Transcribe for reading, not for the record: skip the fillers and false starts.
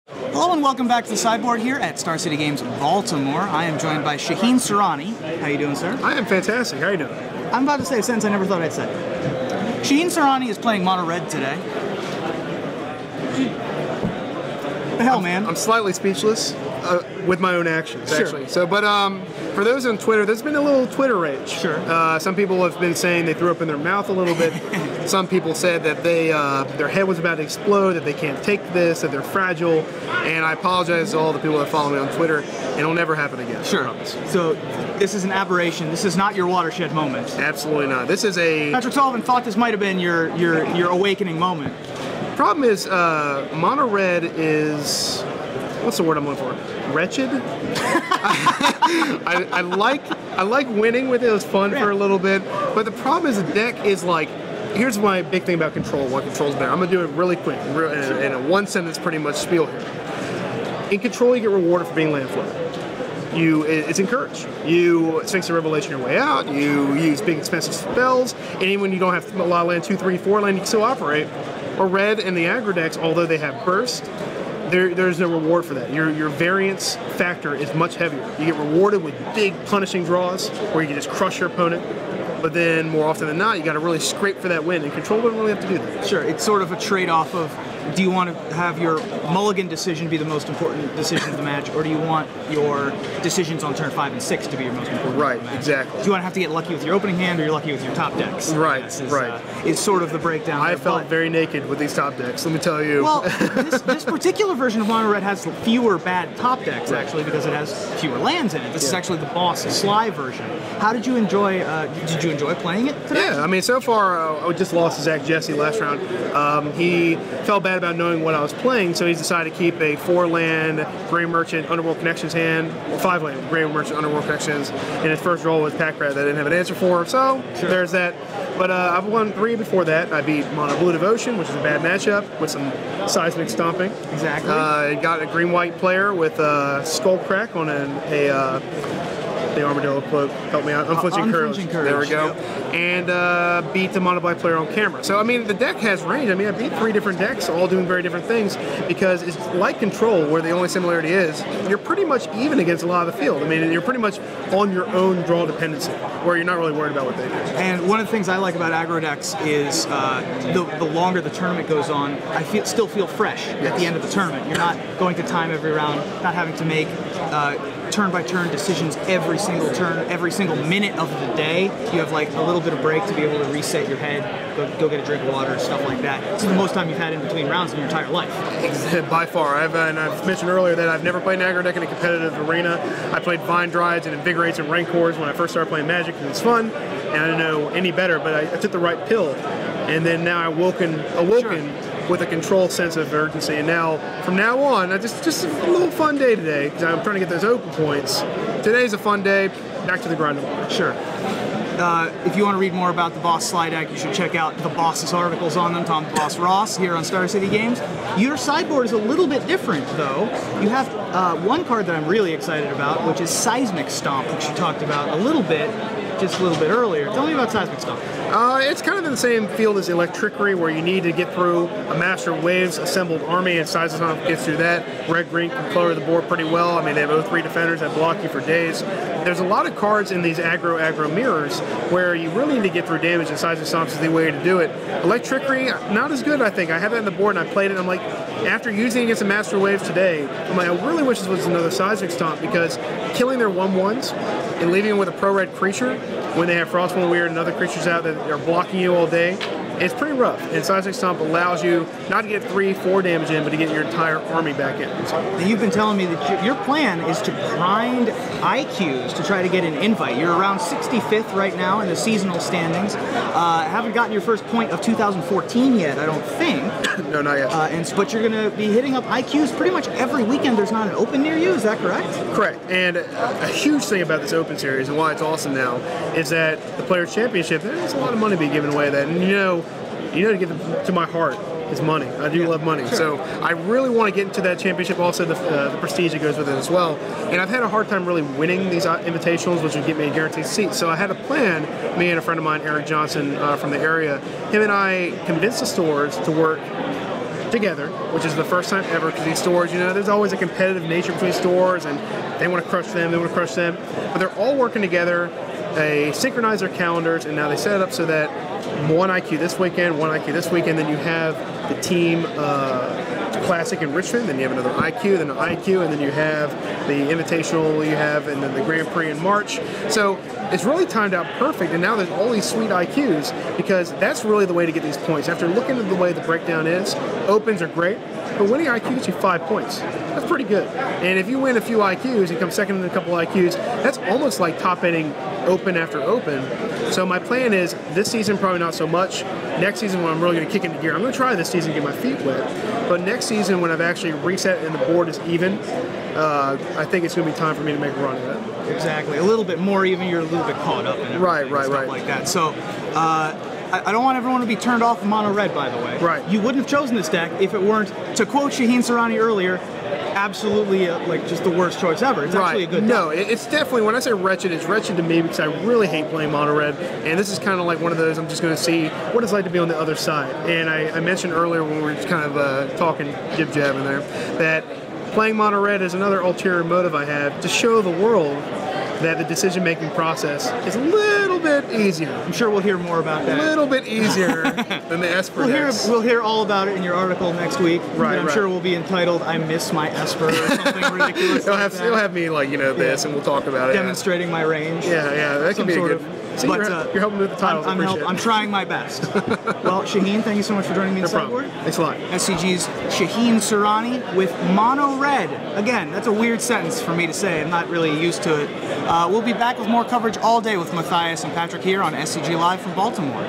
Hello and welcome back to the sideboard here at Star City Games Baltimore. I am joined by Shaheen Soorani. How you doing, sir? I am fantastic. How are you doing? I'm about to say a sentence I never thought I'd say. Shaheen Soorani is playing Mono Red today. The hell, man? I'm slightly speechless with my own actions, Sure. actually. So, but for those on Twitter, there's been a little Twitter rage. Sure. Some people have been saying they threw up in their mouth a little bit. Some people said that they their head was about to explode, that they can't take this, that they're fragile. And I apologize to all the people that follow me on Twitter. It'll never happen again. Sure. So this is an aberration. This is not your watershed moment. Absolutely not. This is a... Patrick Sullivan thought this might have been your awakening moment. Problem is, Mono Red is... What's the word I'm looking for? Wretched? I like winning with it. It was fun for a little bit. But the problem is the deck is like... Here's my big thing about control. What control's better? I'm going to do it really quick. In a one-sentence pretty much spiel here. In control, you get rewarded for being land flooded. It's encouraged. You Sphinx of Revelation your way out, you use big expensive spells, and even when you don't have a lot of land, 2, 3, 4 land, you can still operate. Or red and the aggro decks, although they have burst, there's no reward for that. Your variance factor is much heavier. You get rewarded with big punishing draws, where you can just crush your opponent. But then, more often than not, you got to really scrape for that win, and control doesn't really have to do that. Sure, it's sort of a trade-off of, do you want to have your mulligan decision be the most important decision of the match, or do you want your decisions on turn 5 and 6 to be your most important? Right, of the match? exactly. Do you want to have to get lucky with your opening hand, or you're lucky with your top decks? Right, right. It's sort of the breakdown. I felt very naked with these top decks, let me tell you. Well, this particular version of Mono Red has fewer bad top decks, actually, because it has fewer lands in it. This is actually the boss Sly version. How did you enjoy, did you enjoy playing it today? Yeah, I mean, so far, I just lost to Zach Jesse last round. He felt bad about knowing what I was playing, so he's decided to keep a 4-land Grey Merchant Underworld Connections hand, or 5-land Grey Merchant Underworld Connections, and his first roll was Pack Rat that I didn't have an answer for, so there's that. But I've won 3 before that. I beat Mono Blue Devotion, which is a bad matchup, with some seismic stomping. Exactly. Got a green-white player with Skull Crack on the Armadillo Cloak. Help me out. Unflinching Courage. There we go. Yep. And beat the Mono Black player on camera. So, I mean, the deck has range. I mean, I beat 3 different decks, all doing very different things, because it's like Control, where the only similarity is you're pretty much even against a lot of the field. I mean, you're pretty much on your own draw dependency, where you're not really worried about what they do. And one of the things I like about aggro decks is the longer the tournament goes on, I still feel fresh at the end of the tournament. You're not going to time every round, not having to make turn-by-turn decisions every single turn, every single minute of the day. You have like a little bit of break to be able to reset your head, go get a drink of water, stuff like that. It's the most time you've had in between rounds in your entire life. By far. I've mentioned earlier that I've never played an aggro deck in a competitive arena. I played Vine Drides and Invigorates and Rancors when I first started playing Magic, and it's fun, and I didn't know any better, but I took the right pill, and then now I awoken with a control sense of urgency, and now, from now on, just a little fun day today, because I'm trying to get those open points. Today's a fun day, back to the grind tomorrow. Sure. If you want to read more about the Boss Slide deck, you should check out the Boss's articles on them, Tom the Boss Ross, here on Star City Games. Your sideboard is a little bit different, though. You have one card that I'm really excited about, which is Seismic Stomp, which you talked about a little bit, just a little bit earlier. Tell me about Seismic Stomp. It's kind of in the same field as Electrickery, where you need to get through a Master of Waves assembled army, and Seismic Stomp gets through that. Red-green can color the board pretty well. I mean, they have 0-3 defenders that block you for days. There's a lot of cards in these aggro mirrors where you really need to get through damage, and Seismic Stomp is the way to do it. Electrickery, not as good, I think. I have that on the board, and I played it, and I'm like, after using it against the Master of Waves today, I'm like, I really wish this was another Seismic Stomp, because killing their 1/1s and leaving them with a pro-red creature when they have Frostmourne Weird and other creatures out that are blocking you all day, it's pretty rough. And Seismic Stomp allows you not to get 3-4 damage in, but to get your entire army back in. Now, you've been telling me that your plan is to grind IQs to try to get an invite. You're around 65th right now in the seasonal standings. Haven't gotten your first point of 2014 yet, I don't think. No, not yet. But you're going to be hitting up IQs pretty much every weekend. There's not an open near you, is that correct? Correct. And a huge thing about this Open Series, and why it's awesome now, is that the Players' Championship, there's a lot of money being given away that. And you know to get to my heart is money. I do love money. Sure. So I really want to get into that championship, also the prestige that goes with it as well. And I've had a hard time really winning these invitationals, which would get me a guaranteed seat. So I had a plan, me and a friend of mine, Eric Johnson from the area, him and I convinced the stores to work together, which is the first time ever, because these stores, you know, there's always a competitive nature between stores, and they want to crush them, they want to crush them, but they're all working together. They synchronize their calendars, and now they set it up so that one IQ this weekend, one IQ this weekend, then you have the team Classic in Richmond, then you have another IQ, then an IQ, and then you have the Invitational you have, and then the Grand Prix in March. So it's really timed out perfect, and now there's all these sweet IQs, because that's really the way to get these points. After looking at the way the breakdown is, opens are great, but winning IQ gets you 5 points. That's pretty good. And if you win a few IQs and come second in a couple IQs, that's almost like top-ending open after open. So my plan is, this season probably not so much. Next season when I'm really going to kick into gear, I'm going to try this season to get my feet wet. But next season when I've actually reset and the board is even, I think it's going to be time for me to make a run at it. Exactly. A little bit more even, you're a little bit caught up in it. Right. Like that. So, I don't want everyone to be turned off of mono red, by the way. Right. You wouldn't have chosen this deck if it weren't, to quote Shaheen Soorani earlier, absolutely like just the worst choice ever. It's actually a good deck. No, it's definitely, when I say wretched, it's wretched to me because I really hate playing mono red, and this is kind of like one of those, I'm just going to see what it's like to be on the other side. And I mentioned earlier when we were just kind of talking jib-jab in there, that playing mono red is another ulterior motive I have to show the world that the decision-making process is a little bit easier. I'm sure we'll hear more about that. A little bit easier than the Esper decks. We'll hear all about it in your article next week. Right, I'm sure we'll be entitled, "I miss my Esper" or something ridiculous. You'll have me like, you know, this, and we'll talk about it. Demonstrating my range. Yeah, that could be a good. See, but, you're helping me with the titles. I'm trying my best. Well, Shaheen, thank you so much for joining me in Sideboard. Thanks a lot. SCG's Shaheen Soorani with mono red. Again, that's a weird sentence for me to say. I'm not really used to it. We'll be back with more coverage all day with Matthias and Patrick here on SCG Live from Baltimore.